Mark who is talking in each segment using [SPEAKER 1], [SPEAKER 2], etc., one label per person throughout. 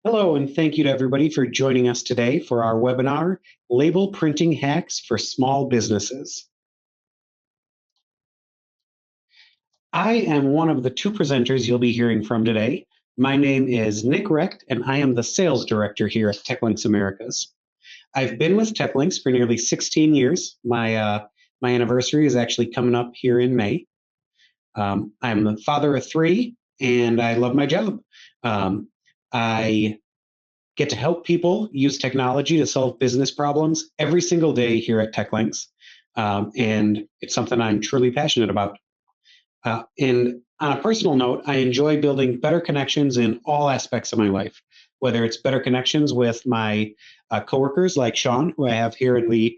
[SPEAKER 1] Hello, and thank you to everybody for joining us today for our webinar, Label Printing Hacks for Small Businesses. I am one of the two presenters you'll be hearing from today. My name is Nick Recht, and I am the Sales Director here at TechLinks Americas. I've been with TechLinks for nearly 16 years. My anniversary is actually coming up here in May. I'm the father of three, and I love my job. I get to help people use technology to solve business problems every single day here at TechLinks. And it's something I'm truly passionate about. And on a personal note, I enjoy building better connections in all aspects of my life, whether it's better connections with my coworkers like Sean, who I have here in the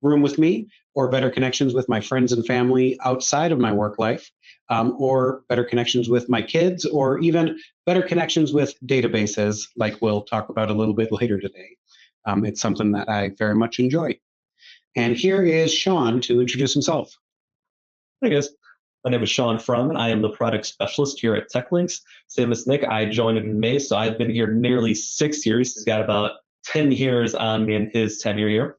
[SPEAKER 1] room with me, or better connections with my friends and family outside of my work life, or better connections with my kids, or even better connections with databases, like we'll talk about a little bit later today. It's something that I very much enjoy. And here is Sean to introduce himself.
[SPEAKER 2] Hey guys, my name is Sean Fromm. I am the product specialist here at TechLinks. Same as Nick, I joined in May, so I've been here nearly 6 years. He's got about 10 years on me in his tenure here.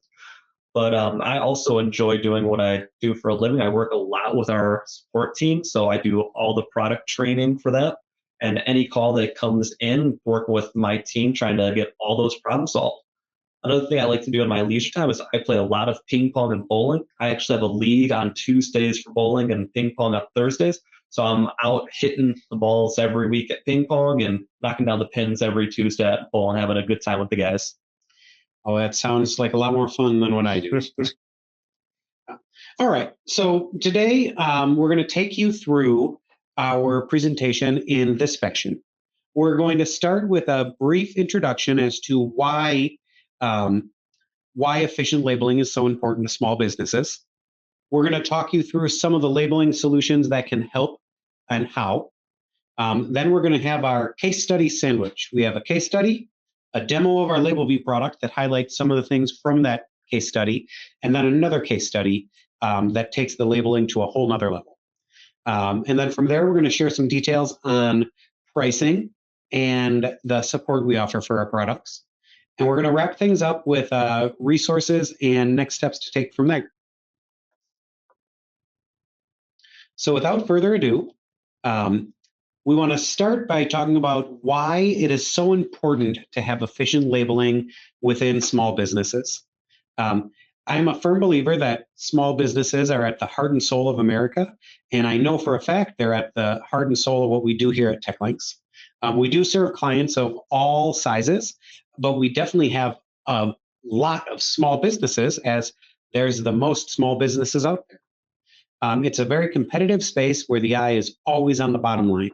[SPEAKER 2] But I also enjoy doing what I do for a living. I work a lot with our support team, so I do all the product training for that. And any call that comes in, work with my team trying to get all those problems solved. Another thing I like to do in my leisure time is I play a lot of ping pong and bowling. I actually have a league on Tuesdays for bowling and ping pong on Thursdays. So I'm out hitting the balls every week at ping pong and knocking down the pins every Tuesday at bowling, having a good time with the guys.
[SPEAKER 1] Oh, that sounds like a lot more fun than what I do. All right, so today we're going to take you through our presentation in this section. We're going to start with a brief introduction as to why efficient labeling is so important to small businesses. We're going to talk you through some of the labeling solutions that can help and how. Then we're going to have our case study sandwich. We have a case study, a demo of our LabelView product that highlights some of the things from that case study, and then another case study that takes the labeling to a whole nother level. And then from there, we're going to share some details on pricing and the support we offer for our products. And we're going to wrap things up with resources and next steps to take from there. So without further ado, we want to start by talking about why it is so important to have efficient labeling within small businesses. I'm a firm believer that small businesses are at the heart and soul of America, and I know for a fact they're at the heart and soul of what we do here at TechLinks. We do serve clients of all sizes, but we definitely have a lot of small businesses, as there's the most small businesses out there. It's a very competitive space where the eye is always on the bottom line.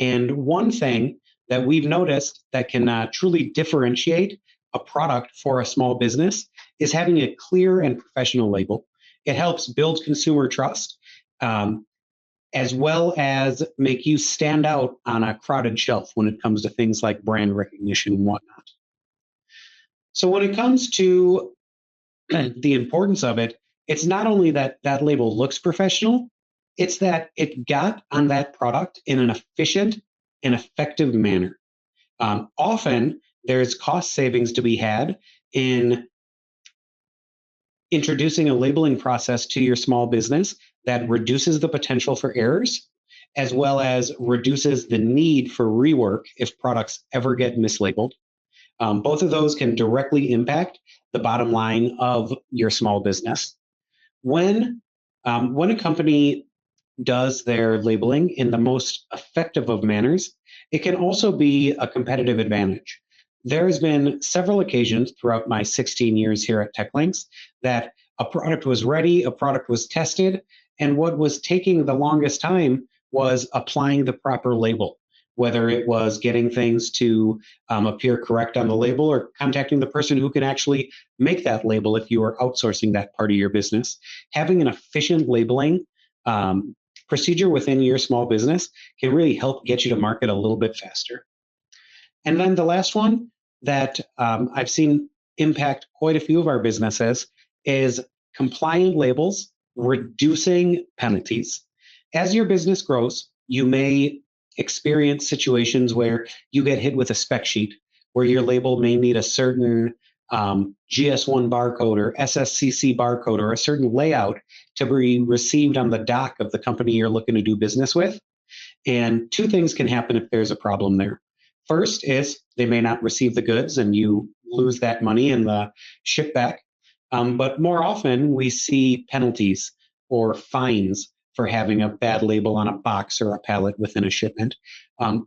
[SPEAKER 1] And one thing that we've noticed that can truly differentiate a product for a small business is having a clear and professional label. It helps build consumer trust, as well as make you stand out on a crowded shelf when it comes to things like brand recognition and whatnot. So when it comes to the importance of it, it's not only that that label looks professional, it's that it got on that product in an efficient and effective manner. Often, there's cost savings to be had in introducing a labeling process to your small business that reduces the potential for errors, as well as reduces the need for rework if products ever get mislabeled. Both of those can directly impact the bottom line of your small business. When a company does their labeling in the most effective of manners, it can also be a competitive advantage. There has been several occasions throughout my 16 years here at TechLinks that a product was ready, a product was tested, and what was taking the longest time was applying the proper label, whether it was getting things to appear correct on the label or contacting the person who can actually make that label if you are outsourcing that part of your business. Having an efficient labeling procedure within your small business can really help get you to market a little bit faster. And then the last one that I've seen impact quite a few of our businesses is compliant labels, reducing penalties. As your business grows, you may experience situations where you get hit with a spec sheet where your label may need a certain GS1 barcode or SSCC barcode or a certain layout to be received on the dock of the company you're looking to do business with. And two things can happen if there's a problem there. First is they may not receive the goods and you lose that money in the ship back. But more often we see penalties or fines for having a bad label on a box or a pallet within a shipment.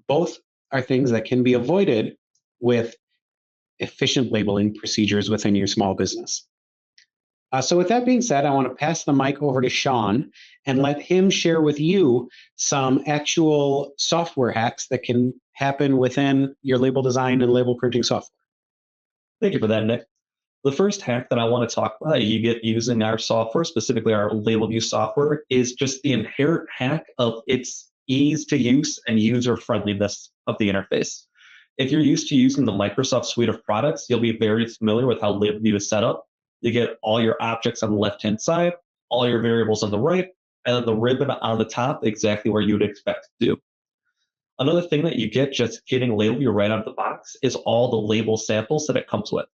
[SPEAKER 1] Both are things that can be avoided with efficient labeling procedures within your small business. So with that being said, I want to pass the mic over to Sean and let him share with you some actual software hacks that can happen within your label design and label printing software.
[SPEAKER 2] Thank you for that, Nick. The first hack that I want to talk about you get using our software, specifically our label view software, is just the inherent hack of its ease to use and user friendliness of the interface. If you're used to using the Microsoft suite of products, you'll be very familiar with how label view is set up. You get all your objects on the left-hand side, all your variables on the right, and then the ribbon on the top, exactly where you would expect to do. Another thing that you get just getting label view right out of the box is all the label samples that it comes with.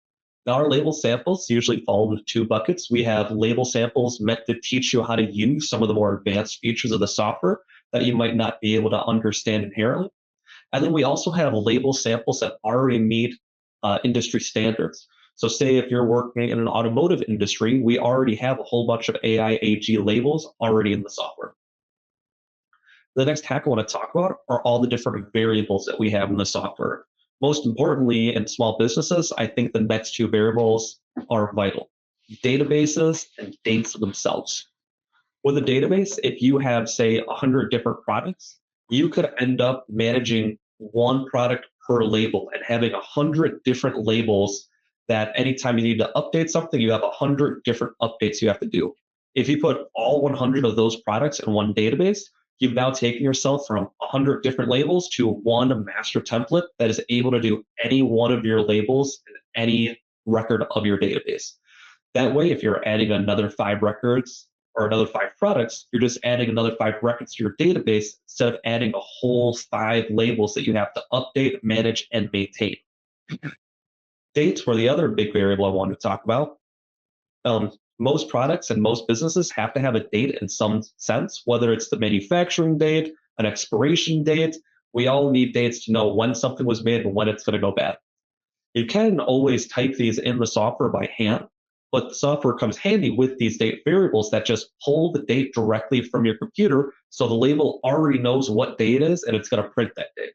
[SPEAKER 2] Now, our label samples usually fall into two buckets. We have label samples meant to teach you how to use some of the more advanced features of the software that you might not be able to understand inherently. And then we also have label samples that already meet industry standards. So say if you're working in an automotive industry, we already have a whole bunch of AI AG labels already in the software. The next hack I want to talk about are all the different variables that we have in the software. Most importantly, in small businesses, I think the next two variables are vital: databases and dates themselves. With a database, if you have, say, 100 different products, you could end up managing one product per label and having 100 different labels that anytime you need to update something, you have 100 different updates you have to do. If you put all 100 of those products in one database, you've now taken yourself from 100 different labels to one master template that is able to do any one of your labels in any record of your database. That way, if you're adding another 5 records or another 5 products, you're just adding another 5 records to your database instead of adding a whole 5 labels that you have to update, manage, and maintain. Dates were the other big variable I wanted to talk about. Most products and most businesses have to have a date in some sense, whether it's the manufacturing date, an expiration date. We all need dates to know when something was made and when it's going to go bad. You can always type these in the software by hand, but the software comes handy with these date variables that just pull the date directly from your computer, so the label already knows what date it is and it's going to print that date.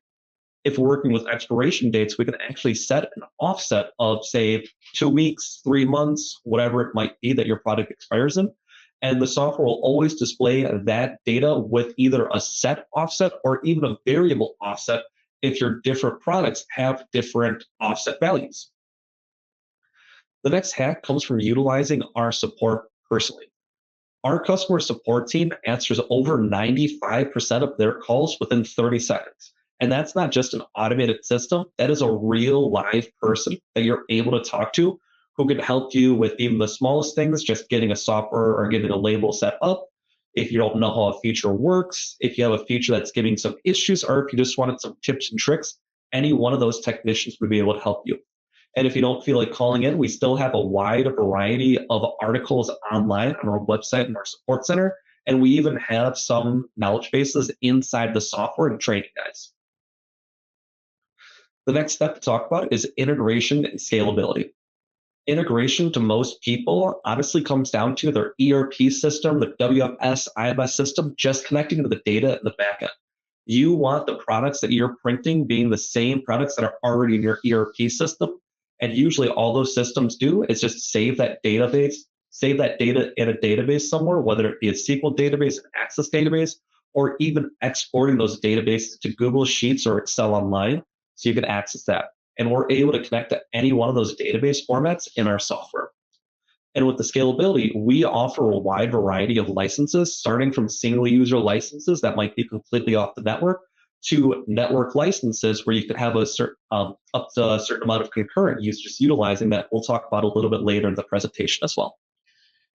[SPEAKER 2] If we're working with expiration dates, we can actually set an offset of, say, 2 weeks, 3 months, whatever it might be that your product expires in. And the software will always display that data with either a set offset or even a variable offset if your different products have different offset values. The next hack comes from utilizing our support personally. Our customer support team answers over 95% of their calls within 30 seconds. And that's not just an automated system. That is a real live person that you're able to talk to who can help you with even the smallest things, just getting a software or getting a label set up. If you don't know how a feature works, if you have a feature that's giving some issues, or if you just wanted some tips and tricks, any one of those technicians would be able to help you. And if you don't feel like calling in, we still have a wide variety of articles online on our website and our support center. And we even have some knowledge bases inside the software and training guides. The next step to talk about is integration and scalability. Integration to most people honestly comes down to their ERP system, the WMS, IMS system, just connecting to the data in the backend. You want the products that you're printing being the same products that are already in your ERP system. And usually all those systems do is just save that data in a database somewhere, whether it be a SQL database, an Access database, or even exporting those databases to Google Sheets or Excel Online so you can access that. And we're able to connect to any one of those database formats in our software. And with the scalability, we offer a wide variety of licenses, starting from single user licenses that might be completely off the network to network licenses where you could have a certain up to a certain amount of concurrent users utilizing that. We'll talk about a little bit later in the presentation as well.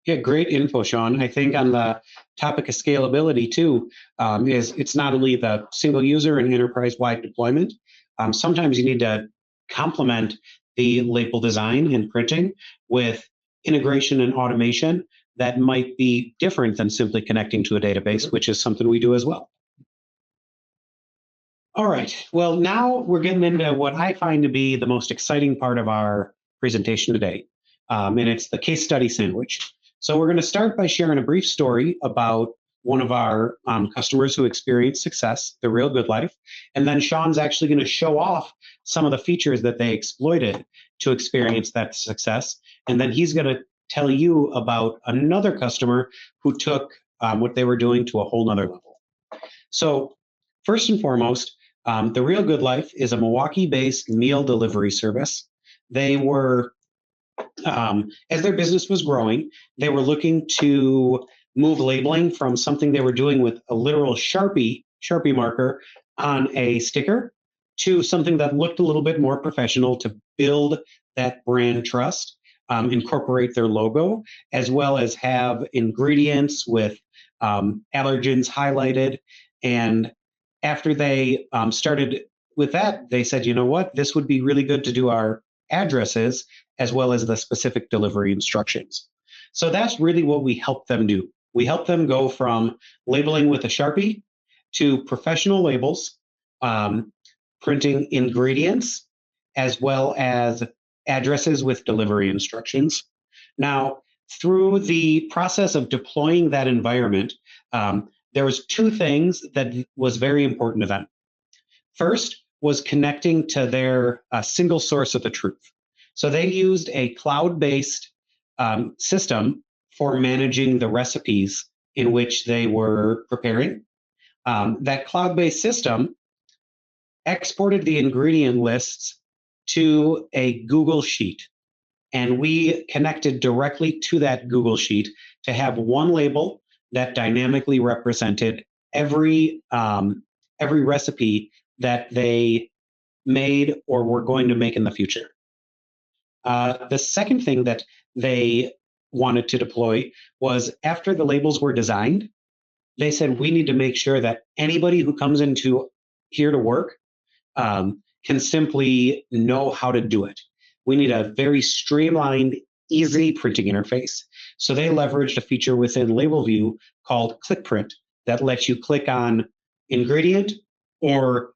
[SPEAKER 1] Yeah, great info, Sean. I think on the topic of scalability too, is it's not only the single user and enterprise-wide deployment. Sometimes you need to complement the label design and printing with integration and automation that might be different than simply connecting to a database, which is something we do as well. All right. Well, now we're getting into what I find to be the most exciting part of our presentation today, and it's the case study sandwich. So we're going to start by sharing a brief story about one of our customers who experienced success, the Real Good Life, and then Sean's actually going to show off some of the features that they exploited to experience that success, and then he's going to tell you about another customer who took what they were doing to a whole nother level. So first and foremost, the Real Good Life is a Milwaukee-based meal delivery service. They were, as their business was growing, they were looking to move labeling from something they were doing with a literal Sharpie marker on a sticker to something that looked a little bit more professional to build that brand trust, incorporate their logo, as well as have ingredients with allergens highlighted. And after they started with that, they said, you know what, this would be really good to do our addresses as well as the specific delivery instructions. So that's really what we help them do. We help them go from labeling with a Sharpie to professional labels, printing ingredients, as well as addresses with delivery instructions. Now, through the process of deploying that environment, there was two things that was very important to them. First was connecting to their single source of the truth. So they used a cloud-based system for managing the recipes in which they were preparing. That cloud-based system exported the ingredient lists to a Google Sheet. And we connected directly to that Google Sheet to have one label that dynamically represented every recipe that they made or were going to make in the future. The second thing that they wanted to deploy was after the labels were designed, they said, we need to make sure that anybody who comes into here to work can simply know how to do it. We need a very streamlined, easy printing interface. So they leveraged a feature within LabelView called Click Print that lets you click on ingredient or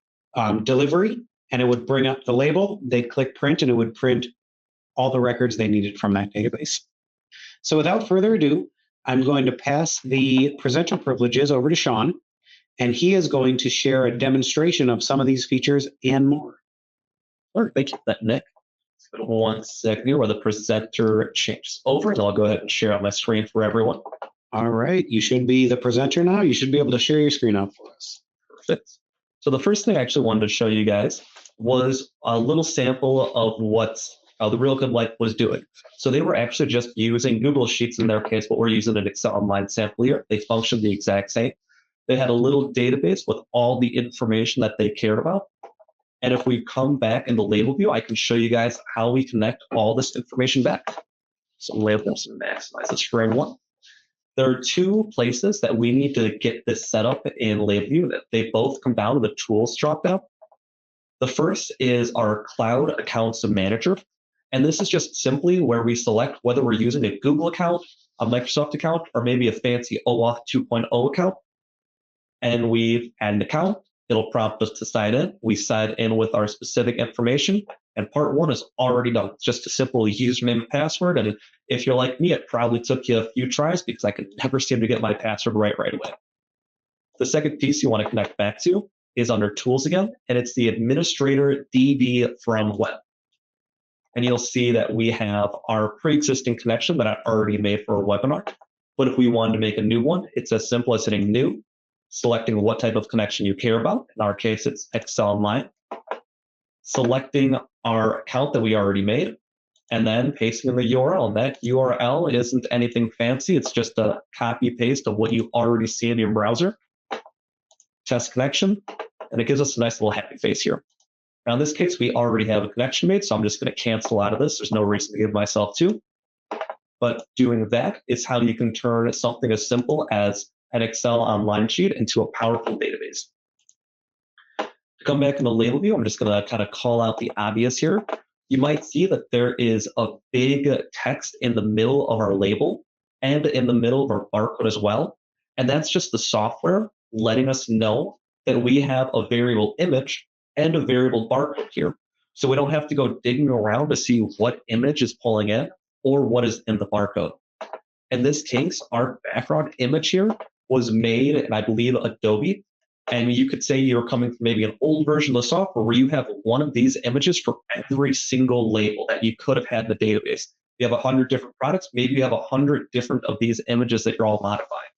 [SPEAKER 1] delivery, and it would bring up the label. They'd click print, and it would print all the records they needed from that database. So without further ado, I'm going to pass the presenter privileges over to Sean, and he is going to share a demonstration of some of these features and more.
[SPEAKER 2] All right, thank you for that, Nick. 1 second here while the presenter changes over, and I'll go ahead and share on my screen for everyone.
[SPEAKER 1] All right, you should be the presenter now. You should be able to share your screen out for us.
[SPEAKER 2] Perfect. So the first thing I actually wanted to show you guys was a little sample of what the Real Good Life was doing. So they were actually just using Google Sheets in their case, but we're using an Excel Online sample here. They function the exact same. They had a little database with all the information that they cared about. And if we come back in the label view, I can show you guys how we connect all this information back. So labels, maximize this for everyone. There are two places that we need to get this set up in LabelView. They both come down to the Tools dropdown. The first is our Cloud Accounts Manager. And this is just simply where we select whether we're using a Google account, a Microsoft account, or maybe a fancy OAuth 2.0 account. And we add an account. It'll prompt us to sign in. We sign in with our specific information, and part one is already done. It's just a simple username and password. And if you're like me, it probably took you a few tries because I could never seem to get my password right away. The second piece you want to connect back to is under Tools again, and it's the Administrator DB from Web. And you'll see that we have our pre-existing connection that I already made for a webinar. But if we wanted to make a new one, it's as simple as hitting New, selecting what type of connection you care about. In our case, it's Excel Online. Selecting our account that we already made, and then pasting in the URL. And that URL isn't anything fancy. It's just a copy paste of what you already see in your browser. Test connection, and it gives us a nice little happy face here. Now in this case, we already have a connection made, so I'm just going to cancel out of this. There's no reason to give myself two. But doing that is how you can turn something as simple as an Excel Online sheet into a powerful database. To Come back in the label view. I'm just going to kind of call out the obvious here. You might see that there is a big text in the middle of our label and in the middle of our barcode as well. And that's just the software letting us know that we have a variable image and a variable barcode here. So we don't have to go digging around to see what image is pulling in or what is in the barcode. In this case, our background image here was made in, I believe, Adobe. And you could say you're coming from maybe an old version of the software where you have one of these images for every single label that you could have had in the database. You have 100 different products, maybe you have 100 different of these images that you're all modifying.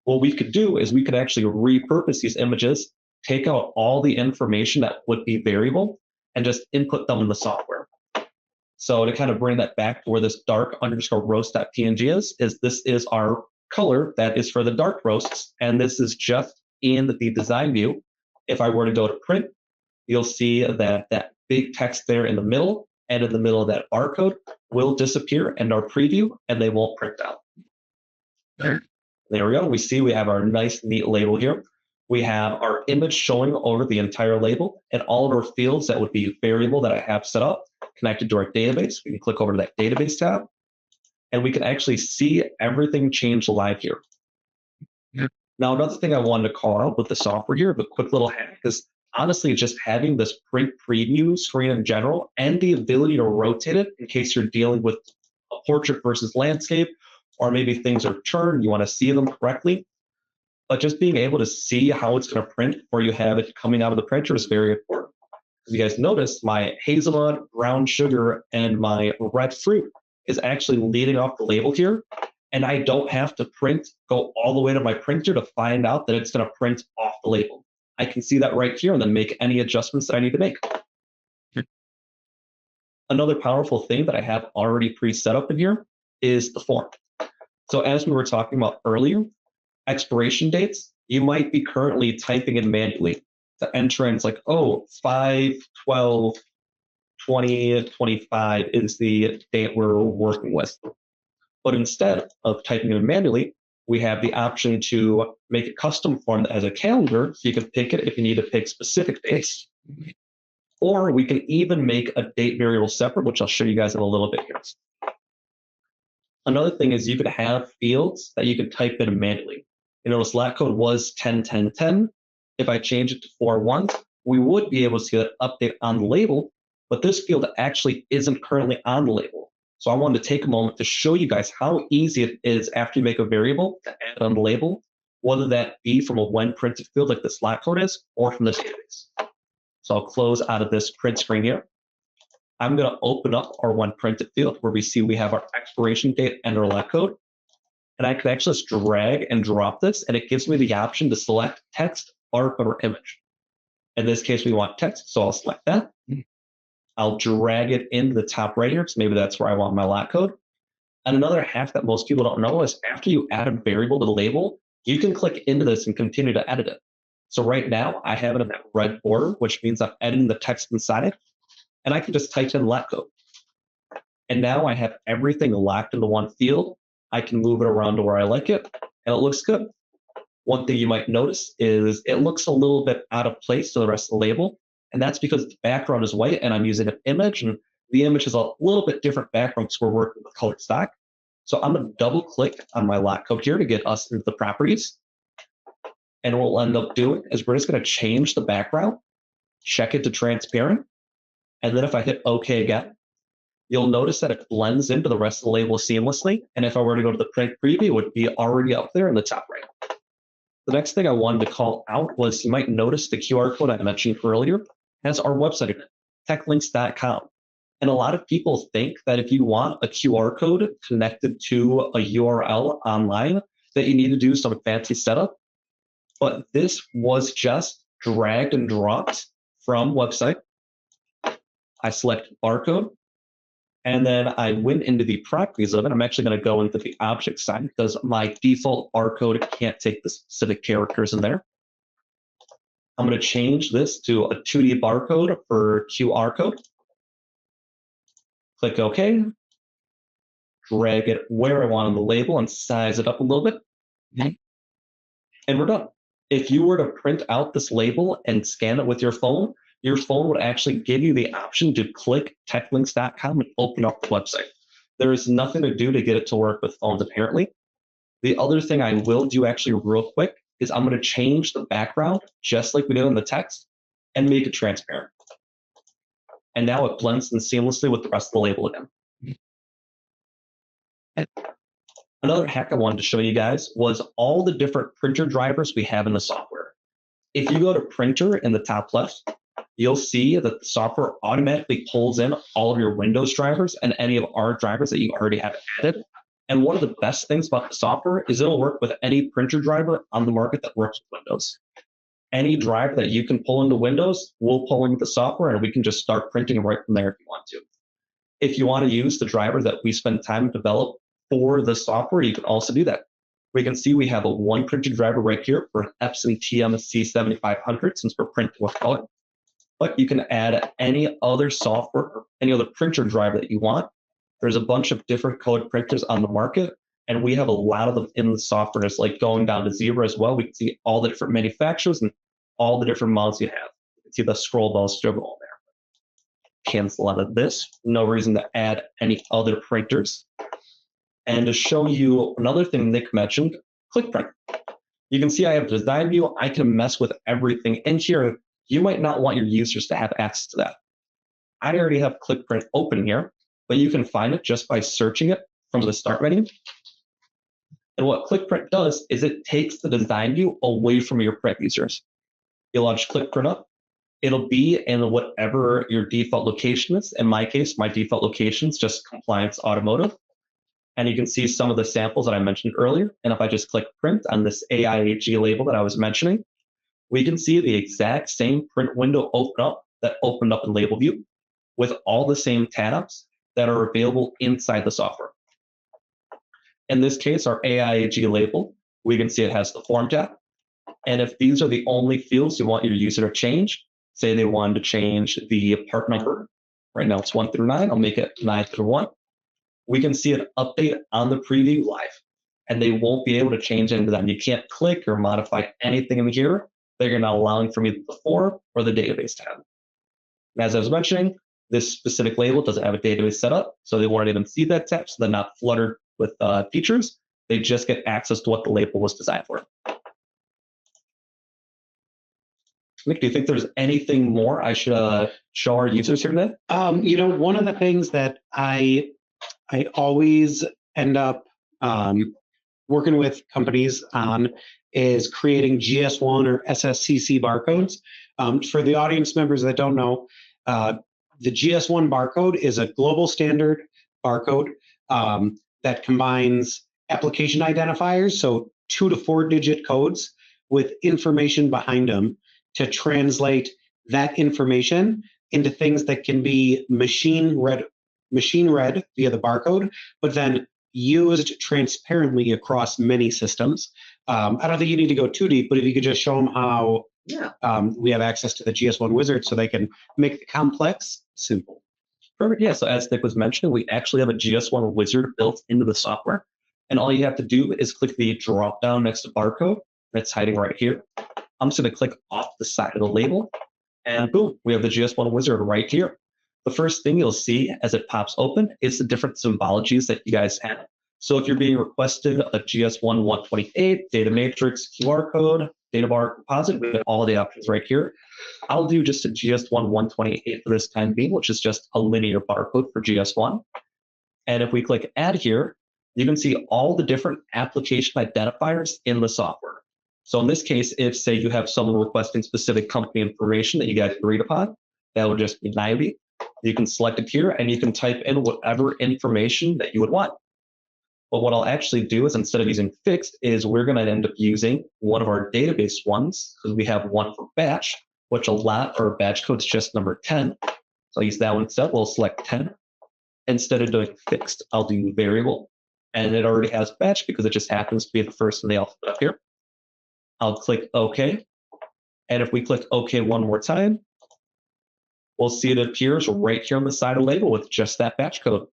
[SPEAKER 2] What we could do is we could actually repurpose these images, take out all the information that would be variable, and just input them in the software. So to kind of bring that back to where this dark underscore roast.png is this is our color that is for the dark roasts, and this is just in the design view. If I were to go to print, you'll see that that big text there in the middle and in the middle of that barcode will disappear in our preview, and they won't print out. There we go. We see we have our nice, neat label here. We have our image showing over the entire label and all of our fields that would be variable that I have set up connected to our database. We can click over to that database tab, and we can actually see everything change live here. Now, another thing I wanted to call out with the software here, the quick little hack, is honestly just having this print preview screen in general and the ability to rotate it in case you're dealing with a portrait versus landscape, or maybe things are turned, you want to see them correctly. But just being able to see how it's going to print before you have it coming out of the printer is very important. As you guys notice, my hazelnut, brown sugar, and my red fruit is actually leading off the label here. And I don't have to go all the way to my printer to find out that it's going to print off the label. I can see that right here and then make any adjustments that I need to make. Another powerful thing that I have already pre-set up in here is the font. So as we were talking about earlier, expiration dates, you might be currently typing in manually to enter in, it's like, oh, 5/12/2025 is the date we're working with. But instead of typing it manually, we have the option to make a custom form that has a calendar, so you can pick it if you need to pick specific dates. Or we can even make a date variable separate, which I'll show you guys in a little bit here. Another thing is you could have fields that you can type in manually. You notice lat code was 10/10/10. If I change it to 4/1, we would be able to see that update on the label, but this field actually isn't currently on the label. So I wanted to take a moment to show you guys how easy it is after you make a variable to add on the label, whether that be from a when printed field like this lat code is, or from this database. So I'll close out of this print screen here. I'm going to open up our when printed field where we see we have our expiration date and our lat code. And I can actually just drag and drop this, and it gives me the option to select text, barcode, or image. In this case, we want text, so I'll select that. I'll drag it into the top right here, because maybe that's where I want my lat code. And another hack that most people don't know is after you add a variable to the label, you can click into this and continue to edit it. So right now, I have it in that red border, which means I'm editing the text inside it, and I can just type in lat code. And now I have everything locked into one field. I can move it around to where I like it, and it looks good. One thing you might notice is it looks a little bit out of place to the rest of the label, and that's because the background is white and I'm using an image, and the image is a little bit different background because we're working with colored stock. So I'm going to double click on my lat code here to get us into the properties. And what we'll end up doing is we're just going to change the background, check it to transparent, and then if I hit OK again, you'll notice that it blends into the rest of the label seamlessly. And if I were to go to the print preview, it would be already up there in the top right. The next thing I wanted to call out was you might notice the QR code I mentioned earlier has our website in it, techlinks.com. And a lot of people think that if you want a QR code connected to a URL online, that you need to do some fancy setup. But this was just dragged and dropped from website. I select barcode, and then I went into the properties of it. I'm actually going to go into the object side because my default barcode can't take the specific characters in there. I'm going to change this to a 2D barcode for QR code. Click OK. Drag it where I want on the label and size it up a little bit. And we're done. If you were to print out this label and scan it with your phone would actually give you the option to click techlinks.com and open up the website. There is nothing to do to get it to work with phones, apparently. The other thing I will do actually real quick is I'm going to change the background, just like we did on the text, and make it transparent. And now it blends in seamlessly with the rest of the label again. And another hack I wanted to show you guys was all the different printer drivers we have in the software. If you go to printer in the top left, you'll see that the software automatically pulls in all of your Windows drivers and any of our drivers that you already have added. And one of the best things about the software is it'll work with any printer driver on the market that works with Windows. Any driver that you can pull into Windows, we'll pull into the software and we can just start printing right from there if you want to. If you want to use the driver that we spend time to develop for the software, you can also do that. We can see we have a one printer driver right here for an Epson TMC 7500 since we're printing with color. But you can add any other software or any other printer driver that you want. There's a bunch of different colored printers on the market, and we have a lot of them in the software. It's like going down to zero as well. We can see all the different manufacturers and all the different models you have. You can see the scroll bars still going there. Cancel out of this. No reason to add any other printers. And to show you another thing Nick mentioned, click print. You can see I have design view. I can mess with everything in here. You might not want your users to have access to that. I already have click print open here, but you can find it just by searching it from the start menu. And what click print does is it takes the design view away from your print users. You'll launch click print up. It'll be in whatever your default location is. In my case, my default location is just compliance automotive. And you can see some of the samples that I mentioned earlier. And if I just click print on this AIAG label that I was mentioning, we can see the exact same print window open up that opened up in label view with all the same tabs that are available inside the software. In this case, our AIAG label, we can see it has the form tab. And if these are the only fields you want your user to change, say they wanted to change the part number, right now it's 1 through 9, I'll make it 9 through 1. We can see an update on the preview live, and they won't be able to change into them. You can't click or modify anything in here that you're not allowing from either the form or the database tab. And as I was mentioning, this specific label doesn't have a database set up, so they won't even see that tab, so they're not flooded with features. They just get access to what the label was designed for. Nick, do you think there's anything more I should show our users here today?
[SPEAKER 1] One of the things that I always end up working with companies on is creating GS1 or SSCC barcodes. For the audience members that don't know, the GS1 barcode is a global standard barcode that combines application identifiers, so 2 to 4 digit codes with information behind them to translate that information into things that can be machine read via the barcode, but then used transparently across many systems. I don't think you need to go too deep, but if you could just show them how we have access to the GS1 wizard so they can make the complex simple.
[SPEAKER 2] Perfect. Yeah. So as Nick was mentioning, we actually have a GS1 wizard built into the software. And all you have to do is click the drop down next to barcode that's hiding right here. I'm just going to click off the side of the label, and boom, we have the GS1 wizard right here. The first thing you'll see as it pops open is the different symbologies that you guys have. So if you're being requested a GS1 128, data matrix, QR code, data bar composite, we have all the options right here. I'll do just a GS1 128 for this time being, which is just a linear barcode for GS1. And if we click add here, you can see all the different application identifiers in the software. So in this case, if say you have someone requesting specific company information that you guys agreed upon, that would just be 90. You can select it here and you can type in whatever information that you would want. But what I'll actually do is instead of using fixed is we're going to end up using one of our database ones because we have one for batch, which our batch code is just number 10. So I'll use that one instead. We'll select 10. Instead of doing fixed, I'll do variable. And it already has batch because it just happens to be the first in the alphabet up here. I'll click OK. And if we click OK one more time, we'll see it appears right here on the side of the label with just that batch code.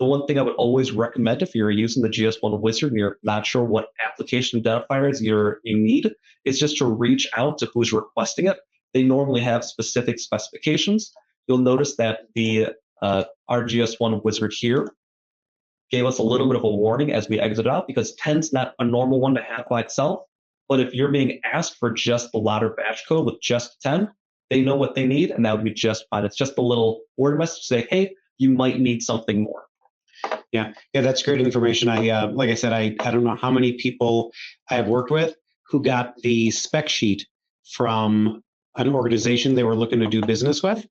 [SPEAKER 2] The one thing I would always recommend if you're using the GS1 wizard and you're not sure what application identifiers you need is just to reach out to who's requesting it. They normally have specific specifications. You'll notice that the our GS1 wizard here gave us a little bit of a warning as we exit out because 10's not a normal one to have by itself. But if you're being asked for just the ladder batch code with just 10, they know what they need, and that would be just fine. It's just a little word message to say, hey, you might need something more.
[SPEAKER 1] Yeah, that's great information. Like I said, I don't know how many people I have worked with who got the spec sheet from an organization they were looking to do business with,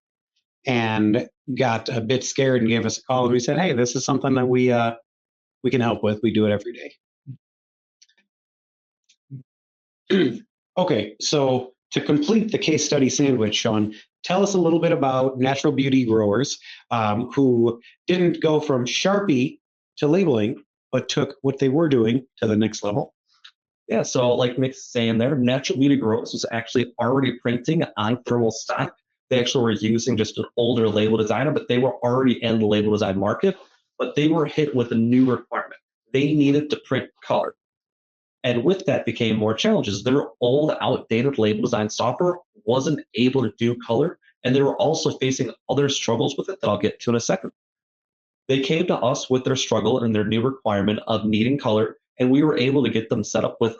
[SPEAKER 1] and got a bit scared and gave us a call, and we said, hey, this is something that we can help with. We do it every day. Okay, so to complete the case study sandwich, Sean, tell us a little bit about natural beauty growers who didn't go from Sharpie to labeling, but took what they were doing to the next level.
[SPEAKER 2] Yeah, so like Mick's saying there, natural beauty growers was actually already printing on thermal stock. They actually were using just an older label designer, but they were already in the label design market, but they were hit with a new requirement. They needed to print color. And with that became more challenges. Their old, outdated label design software wasn't able to do color, and they were also facing other struggles with it that I'll get to in a second. They came to us with their struggle and their new requirement of needing color, and we were able to get them set up with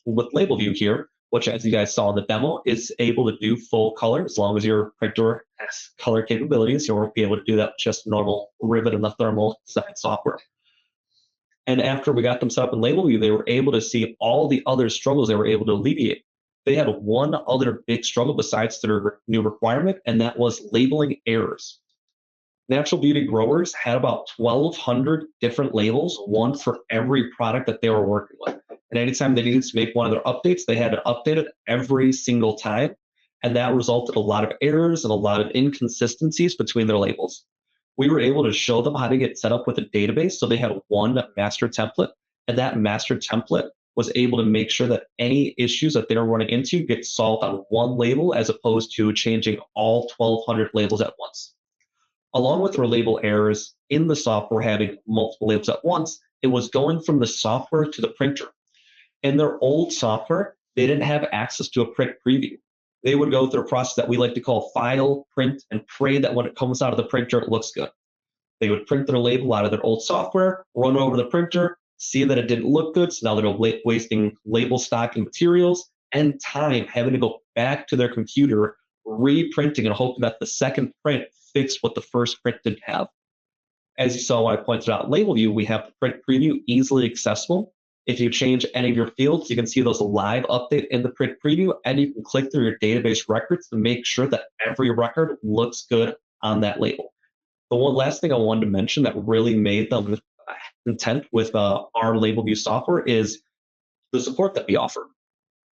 [SPEAKER 2] Label View here, which, as you guys saw in the demo, is able to do full color as long as your printer has color capabilities. You won't be able to do that with just normal Rivet and the thermal design software. And after we got them set up in Label View, they were able to see all the other struggles they were able to alleviate. They had one other big struggle besides their new requirement, and that was labeling errors. Natural beauty growers had about 1,200 different labels, one for every product that they were working with. And anytime they needed to make one of their updates, they had to update it every single time. And that resulted in a lot of errors and a lot of inconsistencies between their labels. We were able to show them how to get set up with a database. So they had one master template, and that master template was able to make sure that any issues that they were running into get solved on one label as opposed to changing all 1,200 labels at once. Along with their label errors in the software having multiple labels at once, it was going from the software to the printer. In their old software, they didn't have access to a print preview. They would go through a process that we like to call file, print, and pray that when it comes out of the printer, it looks good. They would print their label out of their old software, run it over the printer, see that it didn't look good, so now they're wasting label stocking materials and time having to go back to their computer, reprinting and hoping that the second print fixed what the first print didn't have. As you saw when I pointed out Label View, we have the print preview easily accessible. If you change any of your fields, you can see those live update in the print preview, and you can click through your database records to make sure that every record looks good on that label. The one last thing I wanted to mention that really made them content with our Label View software is the support that we offer.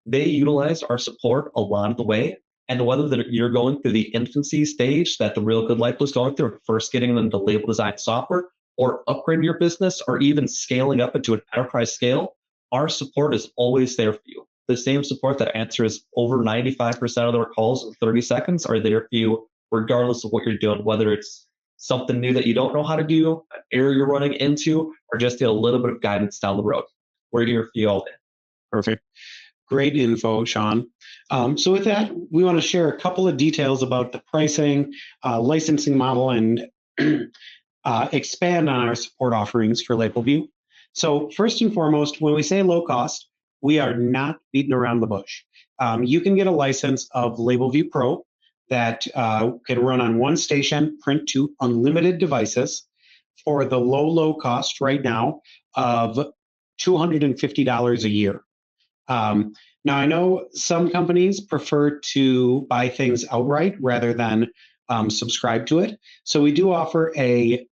[SPEAKER 2] They utilize our support a lot of the way, and whether you're going through the infancy stage that the Real Good Life was going through, first getting them to label design software, or upgrade your business, or even scaling up into an enterprise scale, our support is always there for you. The same support that answers over 95% of their calls in 30 seconds are there for you, regardless of what you're doing, whether it's something new that you don't know how to do, an error you're running into, or just a little bit of guidance down the road. We're here for you all day.
[SPEAKER 1] Perfect. Great info, Sean. So with that, we want to share a couple of details about the pricing, licensing model, and expand on our support offerings for Label View. So first and foremost, when we say low cost, we are not beating around the bush. You can get a license of Label View Pro that can run on one station, print to unlimited devices for the low cost right now of $250 a year. Now, I know some companies prefer to buy things outright rather than subscribe to it. So we do offer a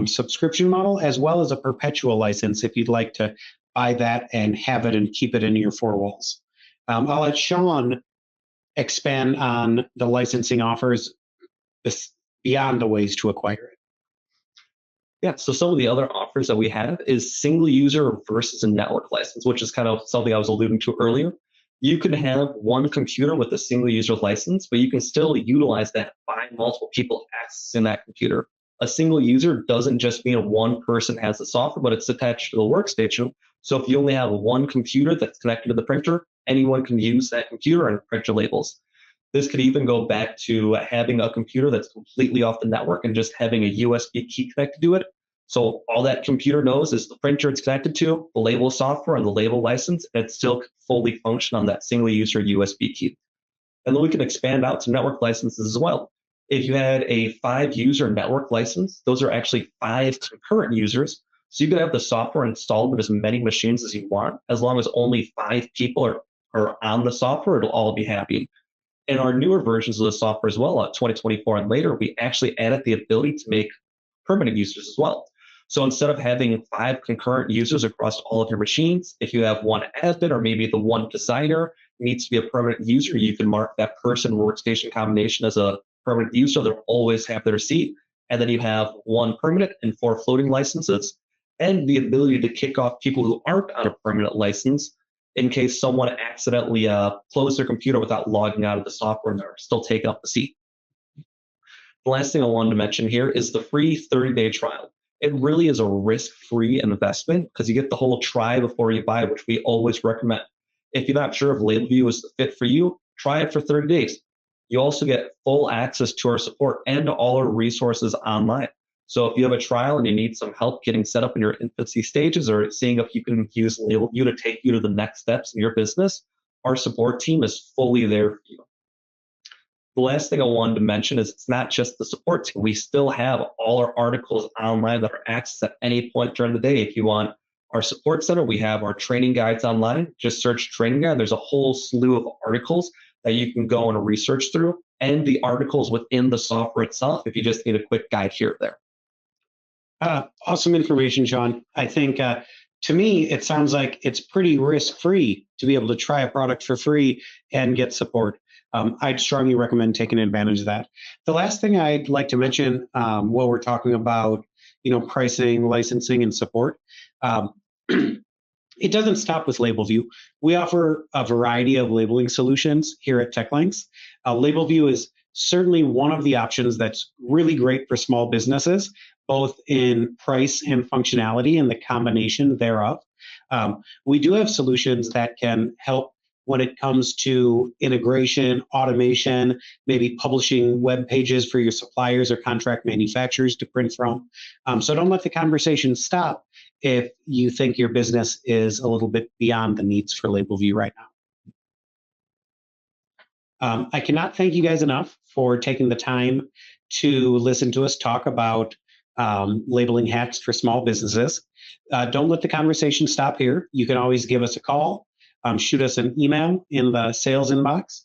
[SPEAKER 1] subscription model as well as a perpetual license if you'd like to buy that and have it and keep it in your four walls. I'll let Sean expand on the licensing offers beyond the ways to acquire it.
[SPEAKER 2] Yeah, so some of the other offers that we have is single user versus a network license, which is kind of something I was alluding to earlier. You can have one computer with a single user license, but you can still utilize that by multiple people accessing that computer. A single user doesn't just mean one person has the software, but it's attached to the workstation. So if you only have one computer that's connected to the printer, anyone can use that computer and print your labels. This could even go back to having a computer that's completely off the network and just having a USB key connected to it. So all that computer knows is the printer it's connected to, the label software, and the label license, and it still can fully function on that single user USB key. And then we can expand out to network licenses as well. If you had a 5-user network license, those are actually 5 concurrent users. So you could have the software installed with as many machines as you want. As long as only 5 people are on the software, it'll all be happy. In our newer versions of the software as well, 2024 and later, we actually added the ability to make permanent users as well. So instead of having 5 concurrent users across all of your machines, if you have one admin or maybe the one designer needs to be a permanent user, you can mark that person workstation combination as a permanent user. They'll always have their seat. And then you have 1 permanent and 4 floating licenses, and the ability to kick off people who aren't on a permanent license in case someone accidentally closed their computer without logging out of the software and they're still taking up the seat. The last thing I wanted to mention here is the free 30-day trial. It really is a risk-free investment because you get the whole try before you buy, which we always recommend. If you're not sure if LabelView is the fit for you, try it for 30 days. You also get full access to our support and to all our resources online. So if you have a trial and you need some help getting set up in your infancy stages or seeing if you can use LabelView to take you to the next steps in your business, our support team is fully there for you. The last thing I wanted to mention is it's not just the support team. We still have all our articles online that are accessed at any point during the day. If you want our support center, we have our training guides online. Just search training guide. There's a whole slew of articles that you can go and research through, and the articles within the software itself if you just need a quick guide here or there.
[SPEAKER 1] Awesome information, Sean. I think to me, it sounds like it's pretty risk-free to be able to try a product for free and get support. I'd strongly recommend taking advantage of that. The last thing I'd like to mention while we're talking about, pricing, licensing, and support, it doesn't stop with LabelView. We offer a variety of labeling solutions here at TechLinks. LabelView is certainly one of the options that's really great for small businesses, both in price and functionality and the combination thereof. We do have solutions that can help when it comes to integration, automation, maybe publishing web pages for your suppliers or contract manufacturers to print from. So don't let the conversation stop if you think your business is a little bit beyond the needs for LabelView right now. I cannot thank you guys enough for taking the time to listen to us talk about labeling hacks for small businesses. Don't let the conversation stop here. You can always give us a call. Shoot us an email in the sales inbox,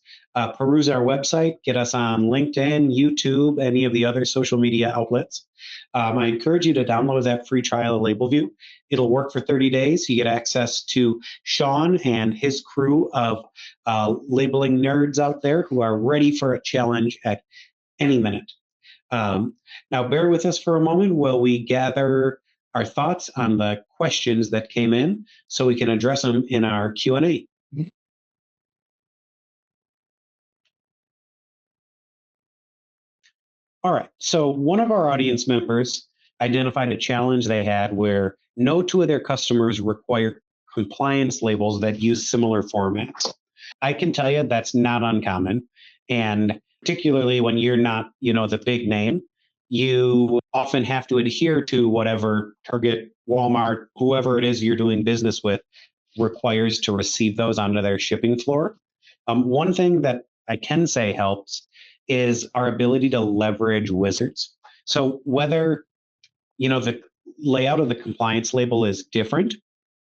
[SPEAKER 1] peruse our website, get us on LinkedIn, YouTube, any of the other social media outlets. I encourage you to download that free trial of LabelView. It'll work for 30 days. You get access to Sean and his crew of labeling nerds out there who are ready for a challenge at any minute. Now, bear with us for a moment while we gather our thoughts on the questions that came in so we can address them in our Q&A. All right, so one of our audience members identified a challenge they had where no 2 of their customers require compliance labels that use similar formats. I can tell you that's not uncommon, and particularly when you're not, the big name, you often have to adhere to whatever Target, Walmart, whoever it is you're doing business with requires to receive those onto their shipping floor. One thing that I can say helps is our ability to leverage wizards. So whether, the layout of the compliance label is different,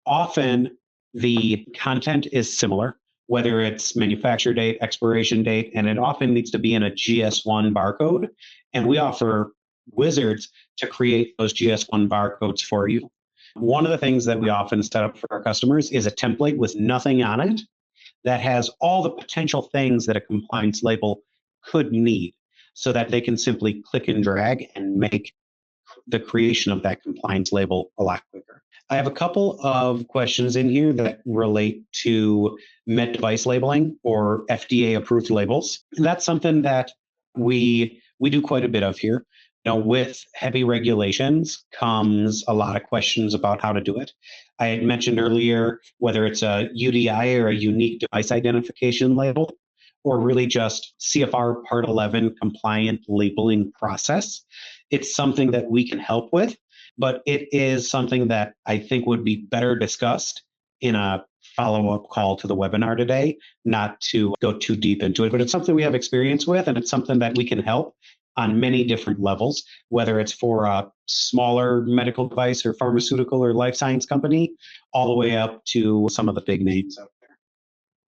[SPEAKER 1] often the content is similar, whether it's manufacture date, expiration date, and it often needs to be in a GS1 barcode. And we offer wizards to create those GS1 barcodes for you. One of the things that we often set up for our customers is a template with nothing on it that has all the potential things that a compliance label could need so that they can simply click and drag and make the creation of that compliance label a lot quicker. I have a couple of questions in here that relate to med device labeling or FDA approved labels. And that's something that we do quite a bit of here. with heavy regulations comes a lot of questions about how to do it. I had mentioned earlier whether it's a UDI or a unique device identification label, or really just CFR Part 11 compliant labeling process. It's something that we can help with, but it is something that I think would be better discussed in a follow-up call to the webinar today, not to go too deep into it, but it's something we have experience with, and it's something that we can help on many different levels, whether it's for a smaller medical device or pharmaceutical or life science company, all the way up to some of the big names out there.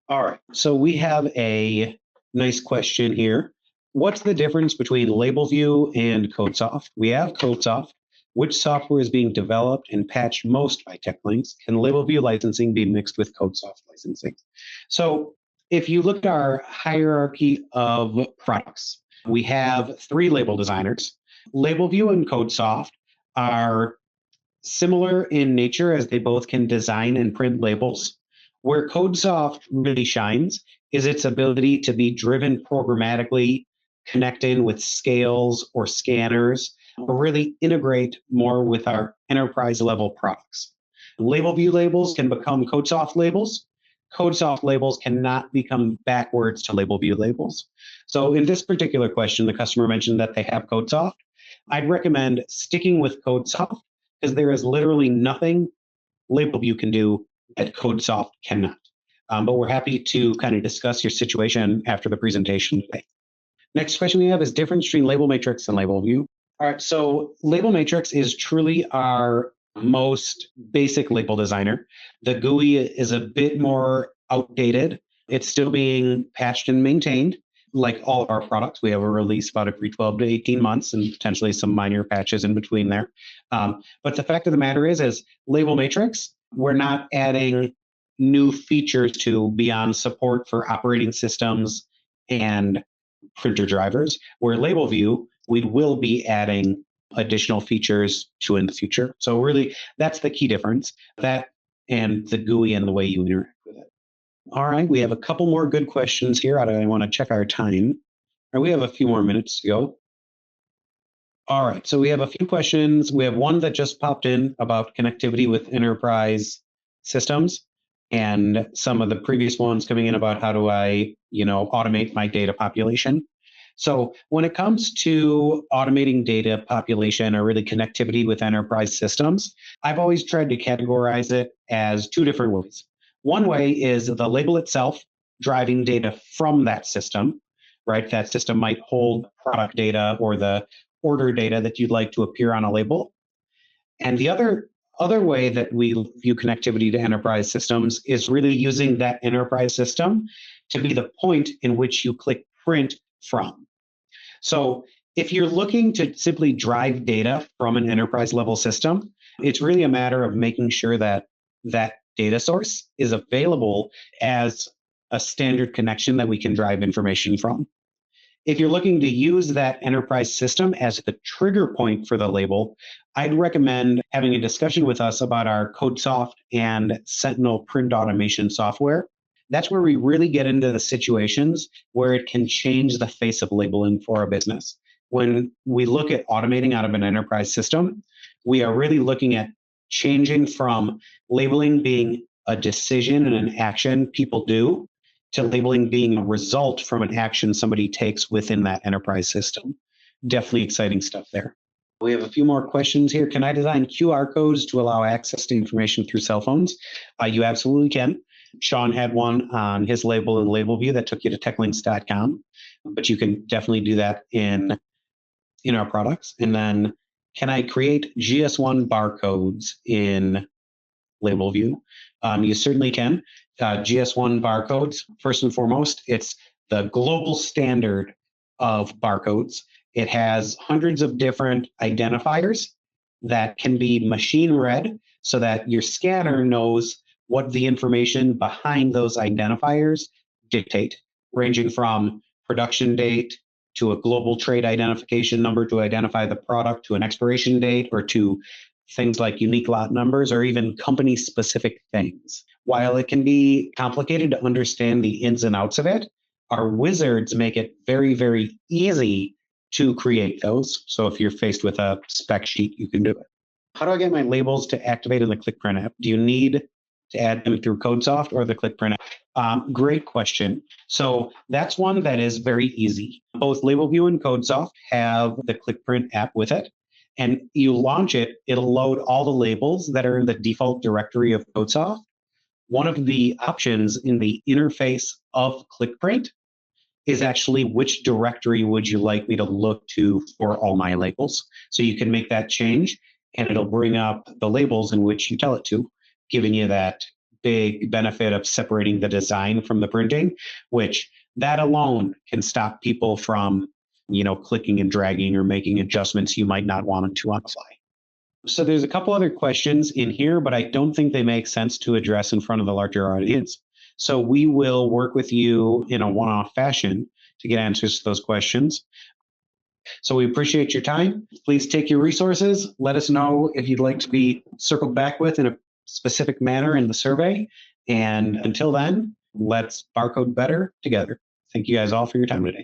[SPEAKER 1] All right, so we have a nice question here. What's the difference between LabelView and CodeSoft? We have CodeSoft. Which software is being developed and patched most by TechLinks? Can LabelView licensing be mixed with CodeSoft licensing? So if you look at our hierarchy of products, we have three label designers. LabelView and CodeSoft are similar in nature as they both can design and print labels. Where CodeSoft really shines is its ability to be driven programmatically, connect in with scales or scanners, or really integrate more with our enterprise level products. LabelView labels can become CodeSoft labels. CodeSoft labels cannot become backwards to LabelView labels. So in this particular question, the customer mentioned that they have CodeSoft. I'd recommend sticking with CodeSoft because there is literally nothing LabelView can do that CodeSoft cannot. But we're happy to kind of discuss your situation after the presentation today. Next question we have is difference between Label Matrix and LabelView. All right, so Label Matrix is truly our most basic label designer. The GUI is a bit more outdated. It's still being patched and maintained. Like all of our products, we have a release about every 12 to 18 months and potentially some minor patches in between there. But the fact of the matter is Label Matrix, we're not adding new features to beyond support for operating systems and printer drivers, where LabelView, we will be adding additional features to in the future. So really, that's the key difference, that and the GUI and the way you interact with it. All right, we have a couple more good questions here. I want to check our time. All right, we have a few more minutes to go. All right, so we have a few questions. We have one that just popped in about connectivity with enterprise systems, and some of the previous ones coming in about how do I, automate my data population. So when it comes to automating data population or really connectivity with enterprise systems, I've always tried to categorize it as two different ways. One way is the label itself driving data from that system, right? That system might hold product data or the order data that you'd like to appear on a label. And the other way that we view connectivity to enterprise systems is really using that enterprise system to be the point in which you click print from. So if you're looking to simply drive data from an enterprise level system, it's really a matter of making sure that that data source is available as a standard connection that we can drive information from. If you're looking to use that enterprise system as the trigger point for the label, I'd recommend having a discussion with us about our CodeSoft and Sentinel print automation software. That's where we really get into the situations where it can change the face of labeling for a business. When we look at automating out of an enterprise system, we are really looking at changing from labeling being a decision and an action people do to labeling being a result from an action somebody takes within that enterprise system. Definitely exciting stuff there. We have a few more questions here. Can I design QR codes to allow access to information through cell phones? You absolutely can. Sean had one on his label in LabelView that took you to techlinks.com, but you can definitely do that in our products. And then can I create GS1 barcodes in LabelView? You certainly can. GS1 barcodes, first and foremost, it's the global standard of barcodes. It has hundreds of different identifiers that can be machine read so that your scanner knows what the information behind those identifiers dictate, ranging from production date to a global trade identification number to identify the product, to an expiration date, or to things like unique lot numbers or even company specific things. While it can be complicated to understand the ins and outs of it, our wizards make it very, very easy to create those. So if you're faced with a spec sheet, you can do it. How do I get my labels to activate in the ClickPrint app? Do you need to add them through CodeSoft or the ClickPrint app? Great question. So that's one that is very easy. Both LabelView and CodeSoft have the ClickPrint app with it. And you launch it, it'll load all the labels that are in the default directory of CodeSoft. One of the options in the interface of ClickPrint is actually which directory would you like me to look to for all my labels. So you can make that change and it'll bring up the labels in which you tell it to, giving you that big benefit of separating the design from the printing, which that alone can stop people from, clicking and dragging or making adjustments you might not want to on the fly. So there's a couple other questions in here, but I don't think they make sense to address in front of the larger audience. So we will work with you in a one-off fashion to get answers to those questions. So we appreciate your time. Please take your resources. Let us know if you'd like to be circled back with in a specific manner in the survey. And until then, let's barcode better together. Thank you guys all for your time today.